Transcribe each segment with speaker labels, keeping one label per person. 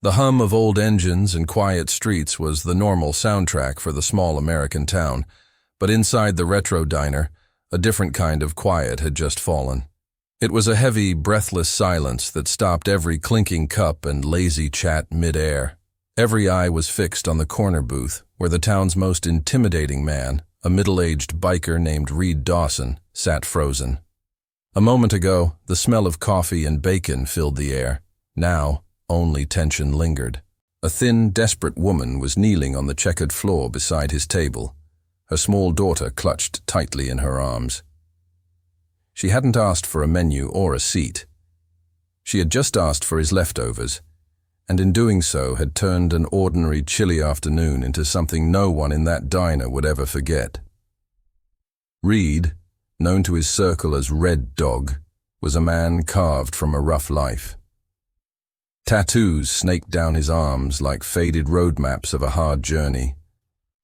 Speaker 1: The hum of old engines and quiet streets was the normal soundtrack for the small American town, but inside the retro diner, a different kind of quiet had just fallen. It was a heavy, breathless silence that stopped every clinking cup and lazy chat mid-air. Every eye was fixed on the corner booth, where the town's most intimidating man, a middle-aged biker named Reed Dawson, sat frozen. A moment ago, the smell of coffee and bacon filled the air. Now, only tension lingered. A thin, desperate woman was kneeling on the checkered floor beside his table, her small daughter clutched tightly in her arms. She hadn't asked for a menu or a seat. She had just asked for his leftovers, and in doing so had turned an ordinary chilly afternoon into something no one in that diner would ever forget. Reed, known to his circle as Red Dog, was a man carved from a rough life. Tattoos snaked down his arms like faded road maps of a hard journey,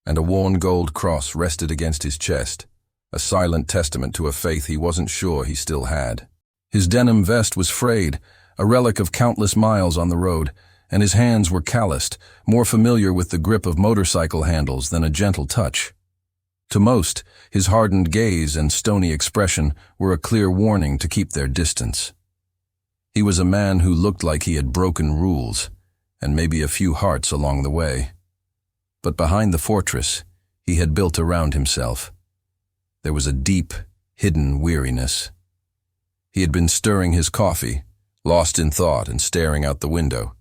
Speaker 1: and a worn gold cross rested against his chest, a silent testament to a faith he wasn't sure he still had. His denim vest was frayed, a relic of countless miles on the road, and his hands were calloused, more familiar with the grip of motorcycle handles than a gentle touch. To most, his hardened gaze and stony expression were a clear warning to keep their distance. He was a man who looked like he had broken rules, and maybe a few hearts along the way. But behind the fortress, he had built around himself. There was a deep, hidden weariness. He had been stirring his coffee, lost in thought and staring out the window,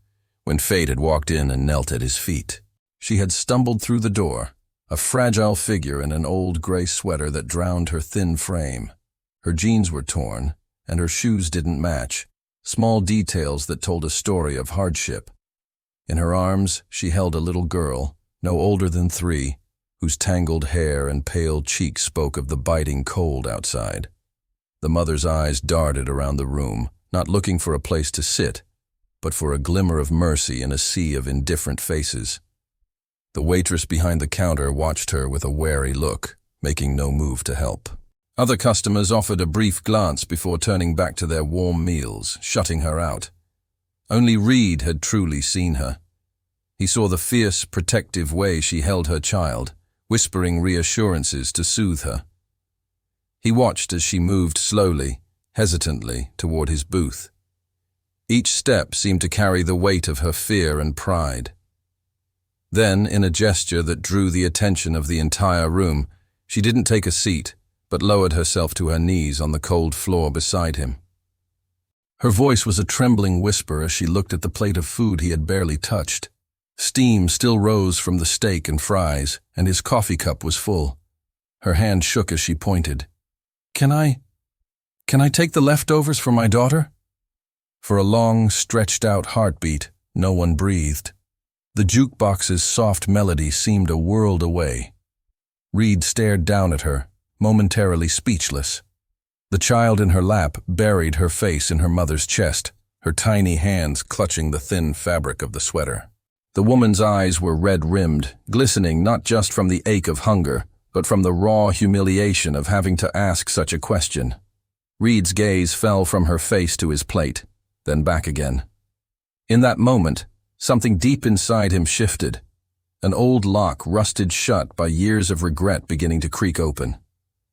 Speaker 1: when Fate had walked in and knelt at his feet. She had stumbled through the door, a fragile figure in an old gray sweater that drowned her thin frame. Her jeans were torn, and her shoes didn't match, small details that told a story of hardship. In her arms, she held a little girl, no older than 3, whose tangled hair and pale cheeks spoke of the biting cold outside. The mother's eyes darted around the room, not looking for a place to sit, but for a glimmer of mercy in a sea of indifferent faces. The waitress behind the counter watched her with a wary look, making no move to help. Other customers offered a brief glance before turning back to their warm meals, shutting her out. Only Reed had truly seen her. He saw the fierce, protective way she held her child, whispering reassurances to soothe her. He watched as she moved slowly, hesitantly, toward his booth. Each step seemed to carry the weight of her fear and pride. Then, in a gesture that drew the attention of the entire room, she didn't take a seat, but lowered herself to her knees on the cold floor beside him. Her voice was a trembling whisper as she looked at the plate of food he had barely touched. Steam still rose from the steak and fries, and his coffee cup was full. Her hand shook as she pointed. Can I take the leftovers for my daughter?" For a long, stretched-out heartbeat, no one breathed. The jukebox's soft melody seemed a world away. Reed stared down at her, momentarily speechless. The child in her lap buried her face in her mother's chest, her tiny hands clutching the thin fabric of the sweater. The woman's eyes were red-rimmed, glistening not just from the ache of hunger, but from the raw humiliation of having to ask such a question. Reed's gaze fell from her face to his plate, then back again. In that moment, something deep inside him shifted. An old lock rusted shut by years of regret beginning to creak open.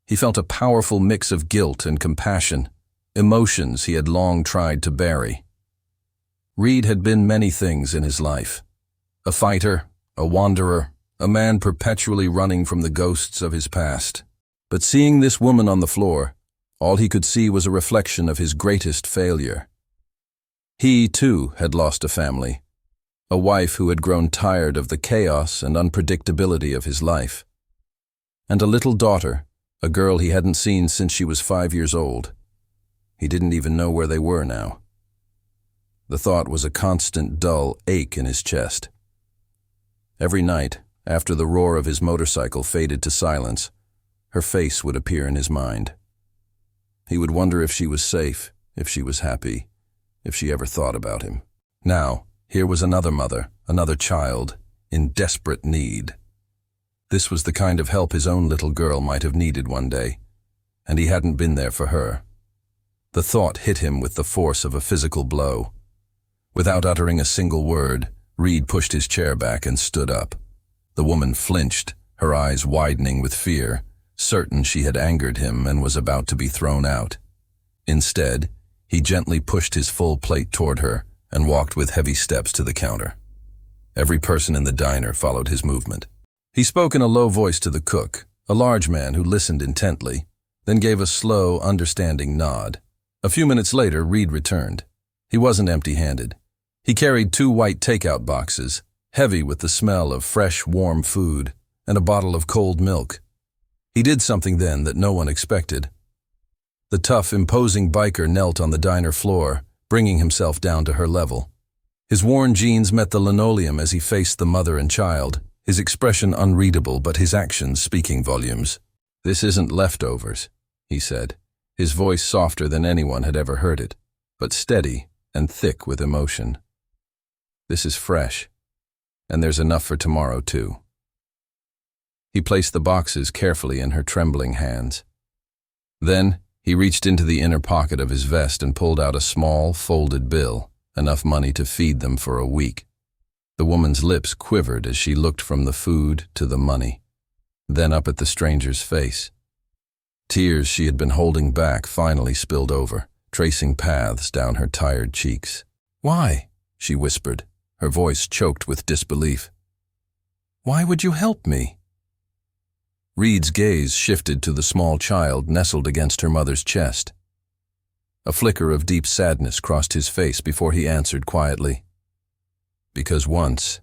Speaker 1: He felt a powerful mix of guilt and compassion, emotions he had long tried to bury. Reed had been many things in his life. A fighter, a wanderer, a man perpetually running from the ghosts of his past. But seeing this woman on the floor, all he could see was a reflection of his greatest failure. He, too, had lost a family, a wife who had grown tired of the chaos and unpredictability of his life, and a little daughter, a girl he hadn't seen since she was 5 years old. He didn't even know where they were now. The thought was a constant, dull ache in his chest. Every night, after the roar of his motorcycle faded to silence, her face would appear in his mind. He would wonder if she was safe, if she was happy, if she ever thought about him. Now, here was another mother, another child, in desperate need. This was the kind of help his own little girl might have needed one day, and he hadn't been there for her. The thought hit him with the force of a physical blow. Without uttering a single word, Reed pushed his chair back and stood up. The woman flinched, her eyes widening with fear, certain she had angered him and was about to be thrown out. Instead, he gently pushed his full plate toward her and walked with heavy steps to the counter. Every person in the diner followed his movement. He spoke in a low voice to the cook, a large man who listened intently, then gave a slow, understanding nod. A few minutes later, Reed returned. He wasn't empty-handed. He carried 2 white takeout boxes, heavy with the smell of fresh, warm food, and a bottle of cold milk. He did something then that no one expected. The tough, imposing biker knelt on the diner floor, bringing himself down to her level. His worn jeans met the linoleum as he faced the mother and child, his expression unreadable but his actions speaking volumes. "This isn't leftovers," he said, his voice softer than anyone had ever heard it, but steady and thick with emotion. "This is fresh, and there's enough for tomorrow too." He placed the boxes carefully in her trembling hands. Then he reached into the inner pocket of his vest and pulled out a small, folded bill, enough money to feed them for a week. The woman's lips quivered as she looked from the food to the money, then up at the stranger's face. Tears she had been holding back finally spilled over, tracing paths down her tired cheeks. "Why?" she whispered, her voice choked with disbelief. "Why would you help me?" Reed's gaze shifted to the small child nestled against her mother's chest. A flicker of deep sadness crossed his face before he answered quietly, "Because once,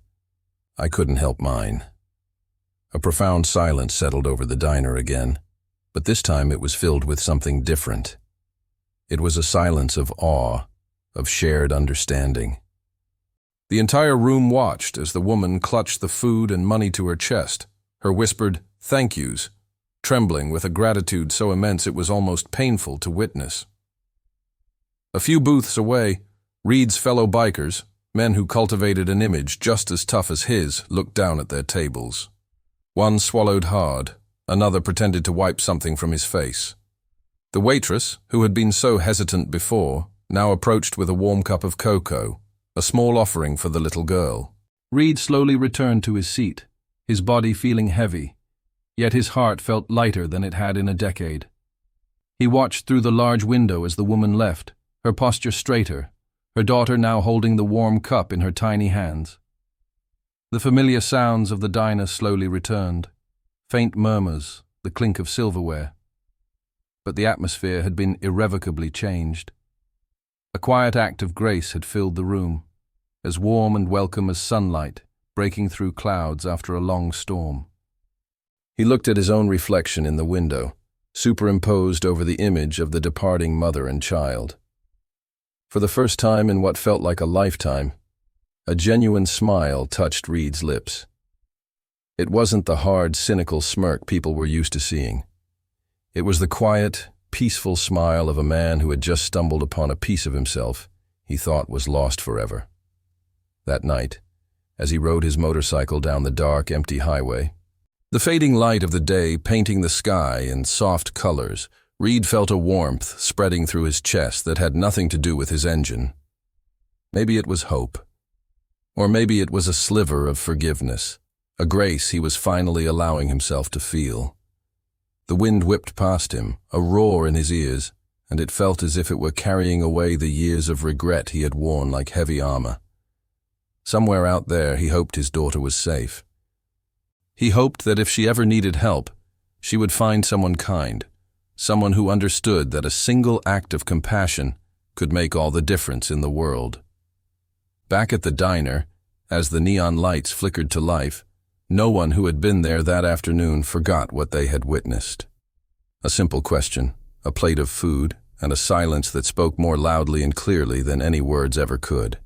Speaker 1: I couldn't help mine." A profound silence settled over the diner again, but this time it was filled with something different. It was a silence of awe, of shared understanding. The entire room watched as the woman clutched the food and money to her chest, her whispered "thank yous" trembling with a gratitude so immense it was almost painful to witness. A few booths away, Reed's fellow bikers, men who cultivated an image just as tough as his, looked down at their tables. One swallowed hard, another pretended to wipe something from his face. The waitress, who had been so hesitant before, now approached with a warm cup of cocoa, a small offering for the little girl. Reed slowly returned to his seat, his body feeling heavy, yet his heart felt lighter than it had in a decade. He watched through the large window as the woman left, her posture straighter, her daughter now holding the warm cup in her tiny hands. The familiar sounds of the diner slowly returned, faint murmurs, the clink of silverware. But the atmosphere had been irrevocably changed. A quiet act of grace had filled the room, as warm and welcome as sunlight breaking through clouds after a long storm. He looked at his own reflection in the window, superimposed over the image of the departing mother and child. For the first time in what felt like a lifetime, a genuine smile touched Reed's lips. It wasn't the hard, cynical smirk people were used to seeing. It was the quiet, peaceful smile of a man who had just stumbled upon a piece of himself he thought was lost forever. That night, as he rode his motorcycle down the dark, empty highway, the fading light of the day painting the sky in soft colors, Reed felt a warmth spreading through his chest that had nothing to do with his engine. Maybe it was hope. Or maybe it was a sliver of forgiveness, a grace he was finally allowing himself to feel. The wind whipped past him, a roar in his ears, and it felt as if it were carrying away the years of regret he had worn like heavy armor. Somewhere out there he hoped his daughter was safe. He hoped that if she ever needed help, she would find someone kind, someone who understood that a single act of compassion could make all the difference in the world. Back at the diner, as the neon lights flickered to life, no one who had been there that afternoon forgot what they had witnessed. A simple question, a plate of food, and a silence that spoke more loudly and clearly than any words ever could.